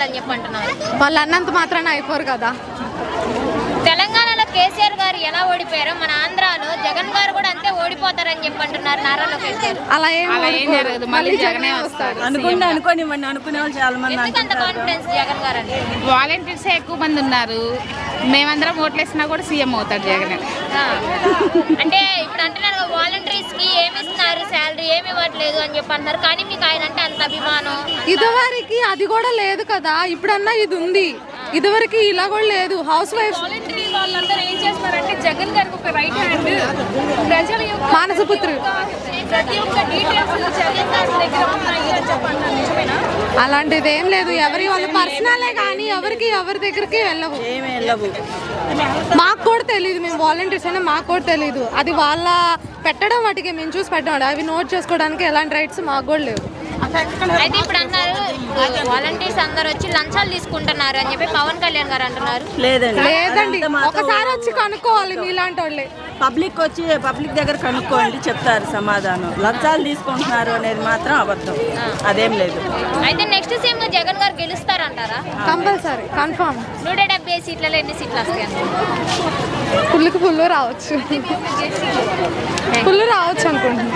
అయిపోవాలని చెప్పి అంటున్నారు. వాళ్ళు అన్నంత మాత్రాన అయిపోరు కదా. తెలంగాణలో కేసీఆర్ గారు ఎలా ఓడిపోయారో మన ఆంధ్రాలో జగన్ గారు కూడా అంతే ఓడిపోతారని చెప్పి అంటున్నారు నారా లోకేష్ గారు. అలా ఏం జరగదు, మళ్ళీ జగనే వస్తారు. అనుకునేవాళ్ళు అనుకునే వాళ్ళు చాలా మంది. ఎందుకంత కాన్ఫిడెన్స్ జగన్ గారు అంటే? వాలంటీర్స్ ఎక్కువ మంది ఉన్నారు. మేమందరం ఓట్లేసినా కూడా సీఎం అవుతారు జగన్. అంటే ఇప్పుడు అంటున్నారు వాలంటీర్స్ కి ఏమి ఇస్తున్నారు, శాలరీ ఏమి ఇవ్వట్లేదు అని చెప్పి అంటున్నారు. కానీ మీకు ఆయన అంటే అంత అభిమానం. ఇదివరకు అది కూడా లేదు కదా, ఇప్పుడన్నా ఇది ఉంది. ఇదివరకు ఇలా కూడా లేదు. హౌస్ వైఫ్ వాళ్ళందరూ ఏం చేస్తున్నారంటే జగన్ గారికి ఒక రైట్ హ్యాండ్, ప్రజల యొక్క మానసపుత్రుడు. ప్రతి ఒక్క డీటెయిల్స్ జగన్ గారి దగ్గర ఉన్నాయి అని చెప్పండి. నిజమేనా? అలాంటిది ఏం లేదు. ఎవరి వాళ్ళ పర్సనలే కానీ ఎవరికి ఎవరి దగ్గరికి వెళ్ళవు. మాకు కూడా తెలియదు, మేము వాలంటీర్స్ అయినా మాకు కూడా తెలియదు. అది వాళ్ళ పెట్టడం వాటికి మేము చూసి పెట్టడం, అవి నోట్ చేసుకోవడానికి ఎలాంటి రైట్స్ మాకు కూడా లేవు. అయితే ఇప్పుడు అన్నారు వాలంటీర్స్ అందరు వచ్చి లంచాలు తీసుకుంటున్నారు అని చెప్పి పవన్ కళ్యాణ్ గారు అంటున్నారు. లేదండి, ఒకసారి వచ్చి కనుక్కోవాలి మీలాంటి వాళ్ళే. పబ్లిక్ వచ్చి పబ్లిక్ దగ్గర కనుక్కోండి, చెప్తారు సమాధానం. లంచాలు తీసుకుంటున్నారు అనేది మాత్రం అబద్ధం, అదేం లేదు. అయితే నెక్స్ట్ సీఎం జగన్ గారు గెలుస్తారంటారా? Compulsory, confirm. 170 సీట్లలో ఎన్ని సీట్లు వస్తాయి? ఫుల్ రావచ్చు, ఫుల్ రావచ్చు అనుకుంటున్నాను.